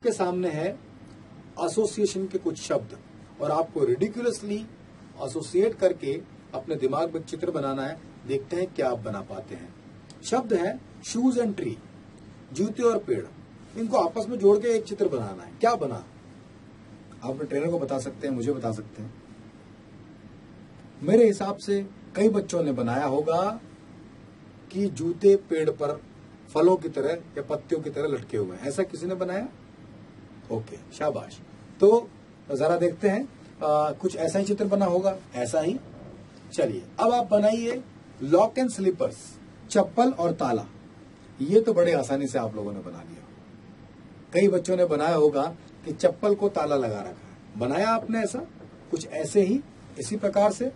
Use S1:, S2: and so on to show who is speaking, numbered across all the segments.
S1: के सामने है एसोसिएशन के कुछ शब्द और आपको रिडिकुलसली एसोसिएट करके अपने दिमाग में चित्र बनाना है। देखते हैं क्या आप बना पाते हैं। शब्द है शूज एंड ट्री, जूते और पेड़। इनको आपस में जोड़ के एक चित्र बनाना है। क्या बना? आप अपने ट्रेनर को बता सकते हैं, मुझे बता सकते हैं। मेरे हिसाब से कई बच्चों ने बनाया होगा कि जूते पेड़ पर फलों की तरह या पत्तियों की तरह लटके हुए हैं। ऐसा किसी ने बनाया? ओके, शाबाश। तो जरा देखते हैं, कुछ ऐसा ही चित्र बना होगा। ऐसा ही। चलिए अब आप बनाइए लॉक एंड स्लीपर्स, चप्पल और ताला। ये तो बड़े आसानी से आप लोगों ने बना लिया। कई बच्चों ने बनाया होगा कि चप्पल को ताला लगा रखा है। बनाया आपने ऐसा? कुछ ऐसे ही, इसी प्रकार से।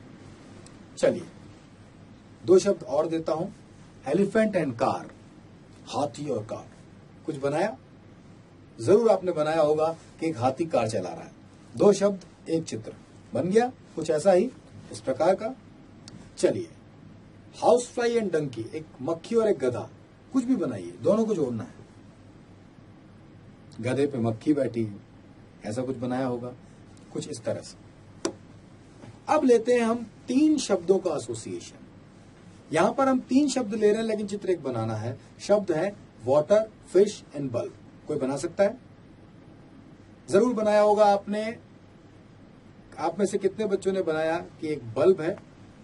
S1: चलिए दो शब्द और देता हूं, एलिफेंट एंड कार, हाथी और कार। कुछ बनाया? जरूर आपने बनाया होगा कि एक हाथी कार चला रहा है। दो शब्द एक चित्र बन गया, कुछ ऐसा ही, इस प्रकार का। चलिए हाउस फ्लाई एंड डंकी, एक मक्खी और एक गधा। कुछ भी बनाइए, दोनों को जोड़ना है। गधे पे मक्खी बैठी है, ऐसा कुछ बनाया होगा, कुछ इस तरह से। अब लेते हैं हम तीन शब्दों का एसोसिएशन। यहां पर हम तीन शब्द ले रहे हैं लेकिन चित्र एक बनाना है। शब्द है वाटर, फिश एंड बल्ब। कोई बना सकता है? जरूर बनाया होगा आपने। आप में से कितने बच्चों ने बनाया कि एक बल्ब है,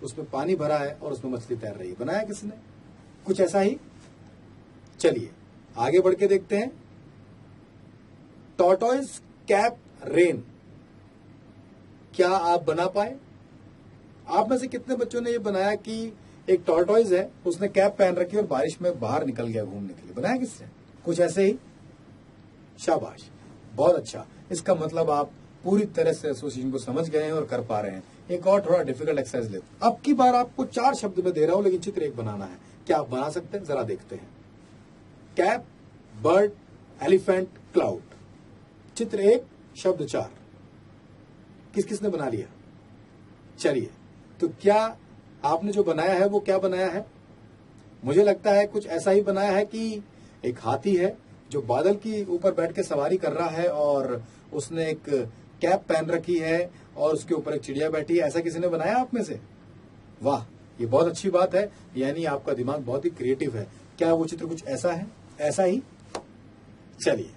S1: उसमें पानी भरा है और उसमें मछली तैर रही है? बनाया किसी ने? कुछ ऐसा ही। चलिए आगे बढ़ के देखते हैं। टॉर्टोइज कैप रेन, क्या आप बना पाए? आप में से कितने बच्चों ने ये बनाया कि एक टॉर्टोइज है, उसने कैप पहन रखी और बारिश में बाहर निकल गया घूमने के लिए? बनाया किसने? कुछ ऐसे ही। शाबाश, बहुत अच्छा। इसका मतलब आप पूरी तरह से एसोसिएशन को समझ गए हैं और कर पा रहे हैं। एक और थोड़ा डिफिकल्ट एक्सरसाइज लेते। अब की बार आपको चार शब्द में दे रहा हूं लेकिन चित्र एक बनाना है। क्या आप बना सकते हैं? जरा देखते हैं। Cap, bird, elephant, cloud. चित्र एक, शब्द चार। किस किसने बना लिया? चलिए, तो क्या आपने जो बनाया है वो क्या बनाया है? मुझे लगता है कुछ ऐसा ही बनाया है कि एक हाथी है जो बादल की ऊपर बैठ के सवारी कर रहा है और उसने एक कैप पहन रखी है और उसके ऊपर एक चिड़िया बैठी है। ऐसा किसी ने बनाया आप में से? वाह, ये बहुत अच्छी बात है। यानी आपका दिमाग बहुत ही क्रिएटिव है। क्या वो चित्र कुछ ऐसा है? ऐसा ही। चलिए,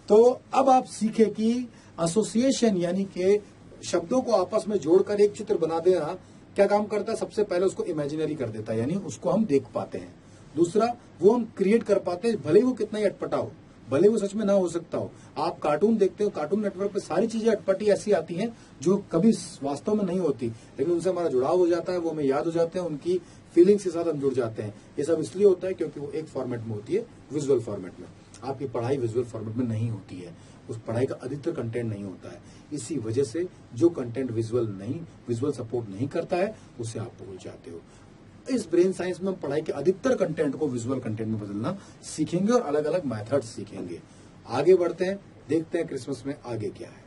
S1: तो अब आप सीखे कि एसोसिएशन यानी कि शब्दों को आपस में जोड़कर एक चित्र बना देना क्या काम करता है? सबसे पहले उसको इमेजिनरी कर देता है, यानी उसको हम देख पाते हैं। दूसरा, वो हम क्रिएट कर पाते हैं, भले वो कितना ही अटपटा हो, भले वो सच में ना हो सकता हो। आप कार्टून देखते हो, कार्टून नेटवर्क पे सारी चीजें अटपटी ऐसी आती हैं जो कभी वास्तव में नहीं होती, लेकिन उनसे हमारा जुड़ाव हो जाता है, वो हमें याद हो जाते हैं, उनकी फीलिंग्स के साथ हम जुड़ जाते हैं। ये सब इसलिए होता है क्योंकि वो एक फॉर्मेट में होती है, विजुअल फॉर्मेट में। आपकी पढ़ाई विजुअल फॉर्मेट में नहीं होती है, उस पढ़ाई का अधिकतर कंटेंट नहीं होता है। इसी वजह से जो कंटेंट विजुअल सपोर्ट नहीं करता है, उसे आप भूल जाते हो। इस ब्रेन साइंस में हम पढ़ाई के अधिकतर कंटेंट को विजुअल कंटेंट में बदलना सीखेंगे और अलग अलग मेथड्स सीखेंगे। आगे बढ़ते हैं, देखते हैं क्रिसमस में आगे क्या है।